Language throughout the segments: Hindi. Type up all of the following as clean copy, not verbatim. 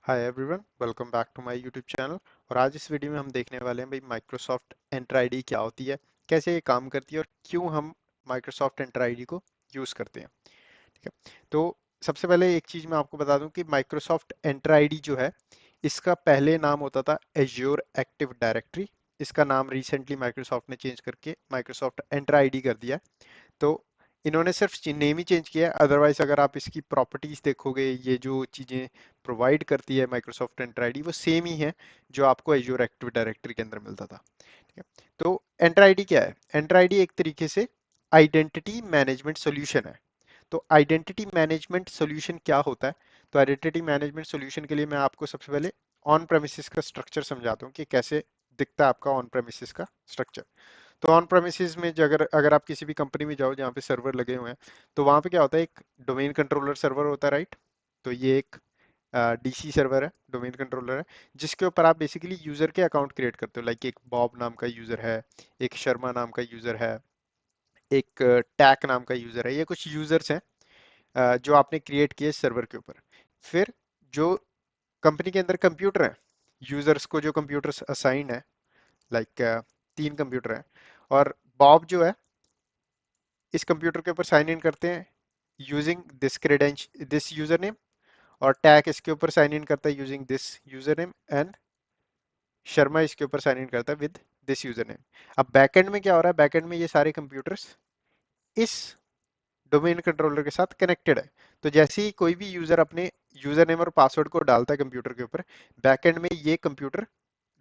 Hi everyone, welcome back to my YouTube channel. और आज इस वीडियो में हम देखने वाले हैं भाई माइक्रोसॉफ्ट एंटर आईडी क्या होती है, कैसे ये काम करती है और क्यों हम माइक्रोसॉफ्ट एंटर आईडी को यूज़ करते हैं। ठीक है, तो सबसे पहले एक चीज़ मैं आपको बता दूं कि माइक्रोसॉफ्ट एंटर आईडी जो है, इसका पहले नाम होता था एज्योर एक्टिव डायरेक्टरी। इसका नाम रिसेंटली माइक्रोसॉफ्ट ने चेंज करके माइक्रोसॉफ्ट एंटर आईडी कर दिया है। तो इन्होंने सिर्फ नेम ही चेंज किया है, अदरवाइज अगर आप इसकी प्रॉपर्टीज देखोगे, ये जो चीजें प्रोवाइड करती है माइक्रोसॉफ्ट एंटर आईडी वो सेम ही है जो आपको एज्योर एक्टिव डायरेक्टरी के अंदर मिलता था। ठीक है, तो एंटर आईडी क्या है? एंटर आईडी एक तरीके से आइडेंटिटी मैनेजमेंट सॉल्यूशन है। तो आइडेंटिटी मैनेजमेंट सॉल्यूशन क्या होता है? तो आइडेंटिटी मैनेजमेंट सॉल्यूशन के लिए मैं आपको सबसे पहले ऑन प्रेमिसेस का स्ट्रक्चर समझाता हूँ कि कैसे दिखता है आपका ऑन प्रेमिसेस का स्ट्रक्चर। तो ऑन प्रेमिसेस में अगर अगर आप किसी भी कंपनी में जाओ जहाँ पे सर्वर लगे हुए हैं, तो वहाँ पे क्या होता है, एक डोमेन कंट्रोलर सर्वर होता है, राइट? तो ये एक डीसी सर्वर है, डोमेन कंट्रोलर है, जिसके ऊपर आप बेसिकली यूजर के अकाउंट क्रिएट करते हो। लाइक एक बॉब नाम का यूजर है, एक शर्मा नाम का यूजर है, एक टैक नाम का यूजर है। ये कुछ यूजर्स हैं जो आपने क्रिएट किए सर्वर के ऊपर। फिर जो कंपनी के अंदर कंप्यूटर है, यूजर्स को जो कंप्यूटर्स असाइंड है, लाइक 3 कंप्यूटर है, और बॉब जो है इस कंप्यूटर के ऊपर साइन इन करते हैं यूजिंग दिस यूजर नेम, और टैग इसके ऊपर साइन इन करता है using this user name, and Sharma इसके ऊपर साइन इन करता है विद दिस यूजर नेम। अब बैकएंड में क्या हो रहा है? बैकएंड में ये सारे कंप्यूटर्स इस डोमेन कंट्रोलर के साथ कनेक्टेड है। तो जैसे ही कोई भी यूजर अपने यूजर नेम और पासवर्ड को डालता है कंप्यूटर के ऊपर, बैकएंड में ये कंप्यूटर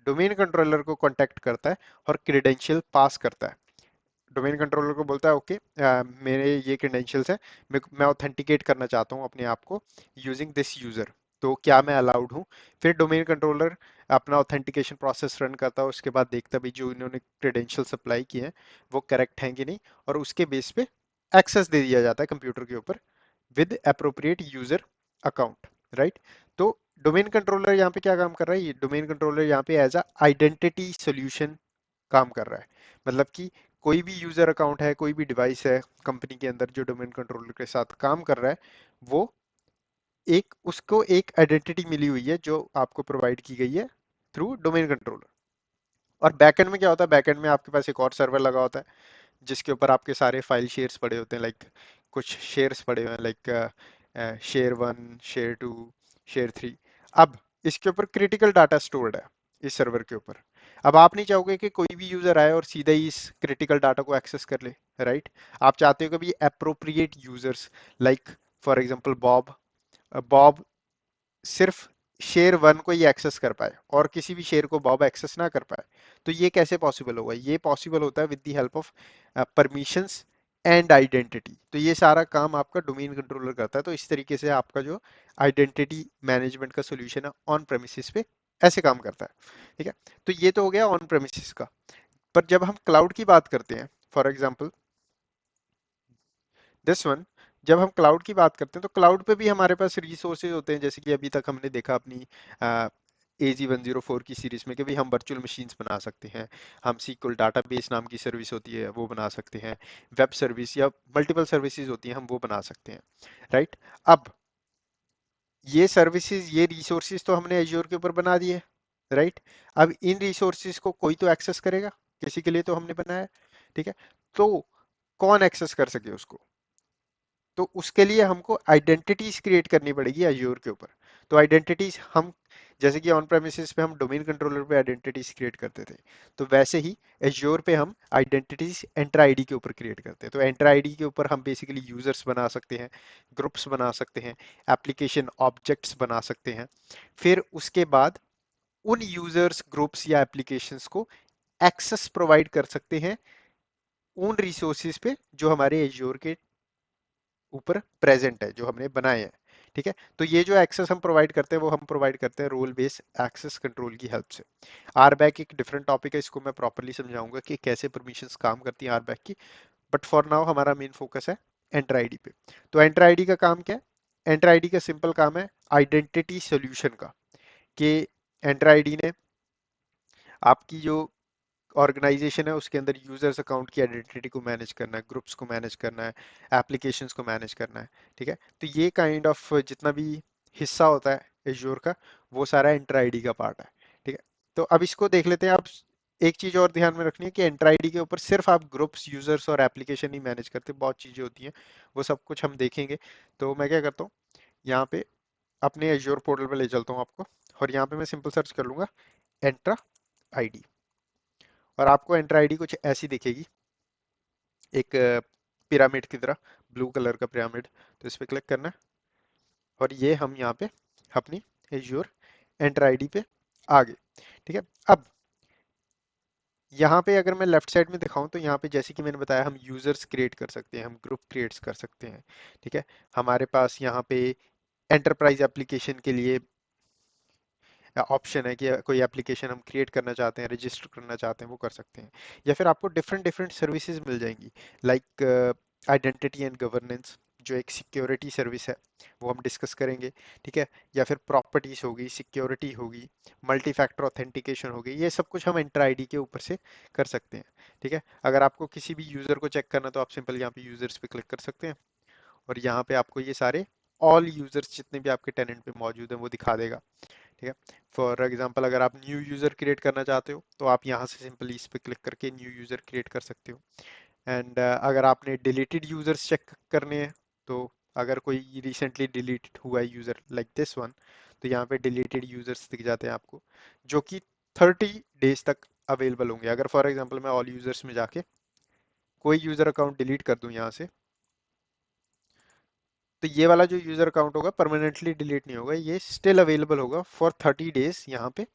डोमेन कंट्रोलर को कांटेक्ट करता है और क्रेडेंशियल पास करता है। डोमेन कंट्रोलर को बोलता है ओके, मेरे ये क्रेडेंशियल्स हैं, मैं ऑथेंटिकेट करना चाहता हूँ अपने आप को यूजिंग दिस यूजर, तो क्या मैं अलाउड हूँ? फिर डोमेन कंट्रोलर अपना ऑथेंटिकेशन प्रोसेस रन करता है, उसके बाद देखता भी जो इन्होंने क्रेडेंशियल सप्लाई किए हैं वो करेक्ट हैं कि नहीं, और उसके बेस पे एक्सेस दे दिया जाता है कंप्यूटर के ऊपर with appropriate user account, right? तो डोमेन कंट्रोलर यहाँ पे क्या काम कर रहा है? ये डोमेन कंट्रोलर यहाँ पे एज अ आइडेंटिटी सॉल्यूशन काम कर रहा है। मतलब कि कोई भी यूजर अकाउंट है, कोई भी डिवाइस है कंपनी के अंदर जो डोमेन कंट्रोलर के साथ काम कर रहा है, वो एक उसको एक आइडेंटिटी मिली हुई है जो आपको प्रोवाइड की गई है थ्रू डोमेन कंट्रोलर। और बैकएंड में क्या होता है? बैकएंड में आपके पास एक और सर्वर लगा होता है जिसके ऊपर आपके सारे फाइल शेयर्स पड़े होते हैं। लाइक कुछ शेयर्स पड़े हुए हैं, लाइक शेयर 1, शेयर 2, शेयर 3। अब इसके ऊपर क्रिटिकल डाटा स्टोर्ड है इस सर्वर के ऊपर। अब आप नहीं चाहोगे कि कोई भी यूजर आए और सीधा ही इस क्रिटिकल डाटा को एक्सेस कर ले, राइट? आप चाहते हो कि भी appropriate users, like for example Bob, Bob सिर्फ शेयर 1 को ही एक्सेस कर पाए और किसी भी शेयर को बॉब एक्सेस ना कर पाए। तो ये कैसे पॉसिबल होगा? ये पॉसिबल होता है with the help of permissions and identity. तो ये सारा काम आपका डोमेन कंट्रोलर करता है। तो इस तरीके से आपका जो आइडेंटिटी मैनेजमेंट का सोल्यूशन है ऑन प्रेमिसेस पे ऐसे काम करता है। ठीक है, तो ये तो हो गया ऑन प्रेमिसेस का। पर जब हम क्लाउड की बात करते हैं, फॉर एग्जाम्पल दिस वन, जब हम क्लाउड की बात करते हैं तो क्लाउड पे भी हमारे पास रिसोर्सेज होते हैं, जैसे कि अभी तक हमने देखा अपनी AZ104 की सीरीज में कि भाई हम वर्चुअल मशीन्स बना सकते हैं, हम SQL डाटाबेस नाम की सर्विस होती है वो बना सकते हैं, वेब सर्विस या मल्टीपल सर्विसेज होती हैं हम वो बना सकते हैं, राइट? अब ये सर्विसेज, ये रिसोर्सेज तो हमने एज्योर के ऊपर बना दिए, राइट? अब इन रिसोर्सेज को कोई तो एक्सेस करेगा, किसी के लिए तो हमने बनाया है, ठीक है? तो कौन एक्सेस कर सके उसको? तो उसके लिए हमको आइडेंटिटीज क्रिएट करनी पड़ेगी अज्योर के ऊपर। तो आइडेंटिटीज हम, जैसे कि ऑन प्रेमिसेस पे हम डोमेन कंट्रोलर पे आइडेंटिटीज क्रिएट करते थे, तो वैसे ही एज्योर पे हम आइडेंटिटीज एंटर आईडी के ऊपर क्रिएट करते हैं। तो एंटर आईडी के ऊपर हम बेसिकली यूजर्स बना सकते हैं, ग्रुप्स बना सकते हैं, एप्लीकेशन ऑब्जेक्ट्स बना सकते हैं। फिर उसके बाद उन यूजर्स, ग्रुप्स या एप्लीकेशंस को एक्सेस प्रोवाइड कर सकते हैं उन रिसोर्सेज पे जो हमारे एज्योर के ऊपर प्रेजेंट है, जो हमने बनाए हैं। ठीक है, तो ये जो एक्सेस हम प्रोवाइड करते हैं वो हम प्रोवाइड करते हैं रोल बेस्ड एक्सेस कंट्रोल की हेल्प से। आरबैक एक डिफरेंट टॉपिक है, इसको मैं प्रॉपरली समझाऊंगा कि कैसे परमिशंस काम करती हैं आरबैक की। बट फॉर नाउ हमारा मेन फोकस है एंटर आईडी पे। तो एंटर आईडी का काम क्या है? एंटर आईडी का सिंपल काम है आइडेंटिटी सॉल्यूशन का, कि एंटर आईडी ने आपकी जो ऑर्गेनाइजेशन है उसके अंदर यूजर्स अकाउंट की आइडेंटिटी को मैनेज करना है, ग्रुप्स को मैनेज करना है, एप्लीकेशंस को मैनेज करना है। ठीक है, तो ये काइंड ऑफ जितना भी हिस्सा होता है एज्योर का, वो सारा एंटर आईडी का पार्ट है। ठीक है, तो अब इसको देख लेते हैं। अब एक चीज और ध्यान में रखनी है कि एंटर आईडी के ऊपर सिर्फ आप ग्रुप्स, यूजर्स और एप्लीकेशन ही मैनेज करते, बहुत चीजें होती हैं, वो सब कुछ हम देखेंगे। तो मैं क्या करता हूँ, यहाँ पे अपने एज्योर पोर्टल पे ले चलता हूँ आपको, और यहाँ पे मैं सिंपल सर्च कर लूंगा एंट्रा आईडी, और आपको एंटर आईडी कुछ ऐसी दिखेगी, एक पिरामिड की तरह, ब्लू कलर का पिरामिड। तो इस पे क्लिक करना है, और ये हम यहाँ पे अपनी एज्योर एंटर आईडी पे आ गए। ठीक है, अब यहाँ पे अगर मैं लेफ्ट साइड में दिखाऊं तो यहाँ पे जैसे कि मैंने बताया, हम यूजर्स क्रिएट कर सकते हैं, हम ग्रुप क्रिएट कर सकते हैं। ठीक है, हमारे पास यहाँ पे एंटरप्राइज एप्लीकेशन के लिए ऑप्शन है कि कोई एप्लीकेशन हम क्रिएट करना चाहते हैं, रजिस्टर करना चाहते हैं, वो कर सकते हैं। या फिर आपको डिफरेंट डिफरेंट सर्विसेज मिल जाएंगी, लाइक आइडेंटिटी एंड गवर्नेंस, जो एक सिक्योरिटी सर्विस है, वो हम डिस्कस करेंगे। ठीक है, या फिर प्रॉपर्टीज होगी, सिक्योरिटी होगी, मल्टी फैक्टर ऑथेंटिकेशन होगी, ये सब कुछ हम एंटर आईडी के ऊपर से कर सकते हैं। ठीक है, अगर आपको किसी भी यूजर को चेक करना तो आप सिंपल यहाँ पे यूजर्स पे क्लिक कर सकते हैं, और यहाँ पे आपको ये सारे ऑल यूजर्स जितने भी आपके टेनेंट पे मौजूद हैं वो दिखा देगा। ठीक है, फॉर एग्जांपल अगर आप न्यू यूजर क्रिएट करना चाहते हो तो आप यहाँ से सिंपली इस पे क्लिक करके न्यू यूजर क्रिएट कर सकते हो। एंड अगर आपने डिलीटेड यूजर्स चेक करने हैं, तो अगर कोई रिसेंटली डिलीटेड हुआ है यूजर लाइक दिस वन, तो यहाँ पे डिलीटेड यूजर्स दिख जाते हैं आपको, जो कि 30 डेज तक अवेलेबल होंगे। अगर फॉर एग्जांपल मैं ऑल यूजर्स में जाके कोई यूजर अकाउंट डिलीट कर दूं यहाँ से, तो ये वाला जो यूजर अकाउंट होगा परमानेंटली डिलीट नहीं होगा, ये स्टिल अवेलेबल होगा फॉर 30 डेज। यहाँ पे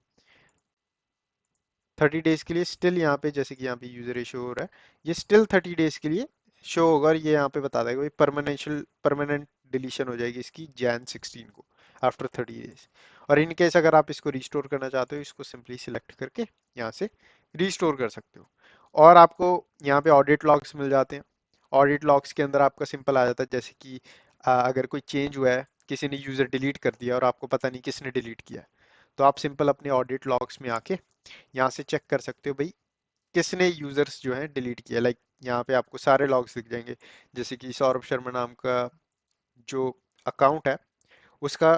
30 डेज के लिए स्टिल यहाँ पे, जैसे कि यहाँ पे यूजर इशू हो रहा है, ये स्टिल 30 डेज के लिए शो होगा, और ये यहाँ पे बता देगा परमानेंट डिलीशन हो जाएगी इसकी Jan 16 को, आफ्टर 30 डेज। और इन केस अगर आप इसको रिस्टोर करना चाहते हो, इसको सिंपली सिलेक्ट करके यहाँ से रिस्टोर कर सकते हो। और आपको यहाँ पे ऑडिट लॉग्स मिल जाते हैं। ऑडिट लॉग्स के अंदर आपका सिंपल आ जाता है, जैसे कि अगर कोई चेंज हुआ है, किसी ने यूजर डिलीट कर दिया और आपको पता नहीं किसने डिलीट किया है, तो आप सिंपल अपने ऑडिट लॉग्स में आके यहाँ से चेक कर सकते हो भाई किसने यूजर्स जो है डिलीट किया। लाइक यहाँ पे आपको सारे लॉग्स दिख जाएंगे, जैसे कि सौरभ शर्मा नाम का जो अकाउंट है, उसका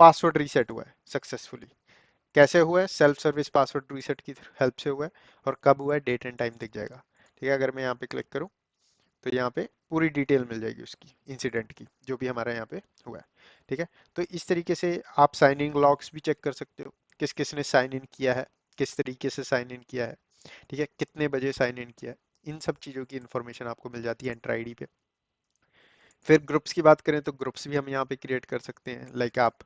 पासवर्ड रीसेट हुआ है सक्सेसफुली। कैसे हुआ है? सेल्फ सर्विस पासवर्ड रीसेट की हेल्प से हुआ है, और कब हुआ है डेट एंड टाइम दिख जाएगा। ठीक है, अगर मैं यहाँ पे क्लिक करूँ तो यहाँ पे पूरी डिटेल मिल जाएगी उसकी, इंसिडेंट की, जो भी हमारा यहाँ पे हुआ है। ठीक है, तो इस तरीके से आप साइन इन लॉग्स भी चेक कर सकते हो, किस किस ने साइन इन किया है, किस तरीके से साइन इन किया है, ठीक है, कितने बजे साइन इन किया है, इन सब चीज़ों की इन्फॉर्मेशन आपको मिल जाती है एंटर आईडी पे। फिर ग्रुप्स की बात करें तो ग्रुप्स भी हम यहाँ पे क्रिएट कर सकते हैं। लाइक आप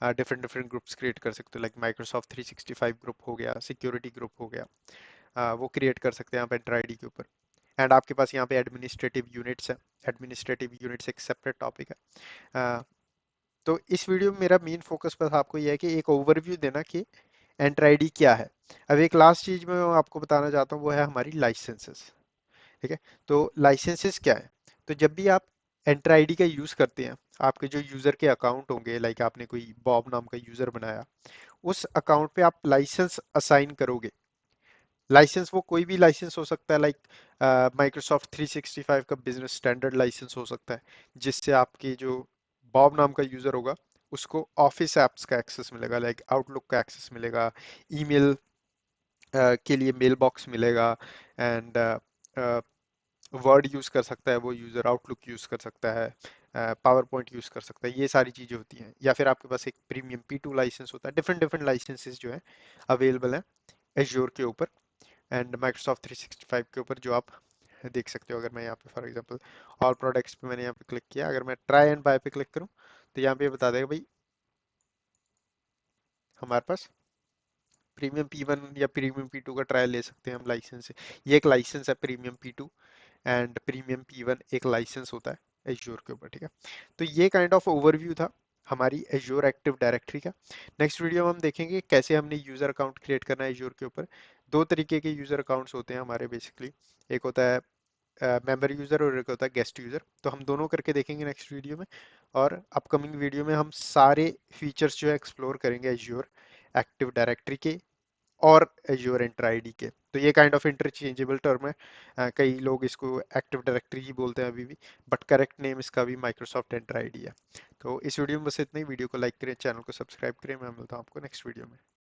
डिफरेंट डिफरेंट ग्रुप्स क्रिएट कर सकते हो, लाइक माइक्रोसॉफ्ट 365 ग्रुप हो गया, सिक्योरिटी ग्रुप हो गया, वो क्रिएट कर सकते हैं आप एंटर आईडी के ऊपर। एंड आपके पास यहाँ पे एडमिनिस्ट्रेटिव यूनिट्स है। एडमिनिस्ट्रेटिव यूनिट्स एक सेपरेट टॉपिक है। अ, तो इस वीडियो में मेरा मेन फोकस बस आपको यह है कि एक ओवरव्यू देना कि एंटर आईडी क्या है। अब एक लास्ट चीज मैं आपको बताना चाहता हूँ, वो है हमारी लाइसेंसेस। ठीक है, तो लाइसेंसेस क्या है? तो जब भी आप एंटर आईडी का यूज करते हैं, आपके जो यूजर के अकाउंट होंगे, लाइक आपने कोई बॉब नाम का यूजर बनाया, उस अकाउंट पे आप लाइसेंस असाइन करोगे। लाइसेंस वो कोई भी लाइसेंस हो सकता है, लाइक माइक्रोसॉफ्ट 365 का बिजनेस स्टैंडर्ड लाइसेंस हो सकता है, जिससे आपके जो बॉब नाम का यूजर होगा उसको ऑफिस एप्स का एक्सेस मिलेगा, लाइक आउटलुक का एक्सेस मिलेगा, ईमेल के लिए मेल बॉक्स मिलेगा, एंड वर्ड यूज कर सकता है वो यूजर, आउटलुक यूज कर सकता है, पावर पॉइंट यूज कर सकता है, ये सारी चीजें होती हैं। या फिर आपके पास एक प्रीमियम P2 लाइसेंस होता है, डिफरेंट डिफरेंट लाइसेंसेस जो है अवेलेबल है एज्योर के ऊपर एंड माइक्रोसॉफ्ट 365 के ऊपर, जो आप देख सकते हो। अगर मैं यहाँ पे फॉर एग्जांपल ऑल प्रोडक्ट्स पे मैंने यहाँ पे क्लिक किया, अगर मैं ट्राई एंड बाय पे क्लिक करूँ तो यहाँ पे बता देगा भाई हमारे पास प्रीमियम P1 या प्रीमियम P2 का ट्रायल ले सकते हैं हम लाइसेंस से। ये एक लाइसेंस है premium P2, and premium P1 एक लाइसेंस होता है एज्योर के ऊपर। ठीक है, तो ये काइंड ऑफ ओवरव्यू था हमारी एज्योर एक्टिव डायरेक्टरी का। नेक्स्ट वीडियो में हम देखेंगे कैसे हमने यूजर अकाउंट क्रिएट करना है एज्योर के ऊपर। दो तरीके के यूजर अकाउंट्स होते हैं हमारे बेसिकली, एक होता है मेंबर यूजर और एक होता है गेस्ट यूजर। तो हम दोनों करके देखेंगे नेक्स्ट वीडियो में, और अपकमिंग वीडियो में हम सारे फीचर्स जो है एक्सप्लोर करेंगे एज्योर एक्टिव डायरेक्टरी के, और एज्योर एंटर आईडी के। तो ये काइंड ऑफ इंटरचेंजेबल टर्म है। कई लोग इसको एक्टिव डायरेक्टरी ही बोलते हैं अभी भी, बट करेक्ट नेम इसका भी माइक्रोसॉफ्ट एंटर आईडी है। तो इस वीडियो में बस इतना ही। वीडियो को लाइक करें, चैनल को सब्सक्राइब करें। मैं मिलता हूँ आपको नेक्स्ट वीडियो में।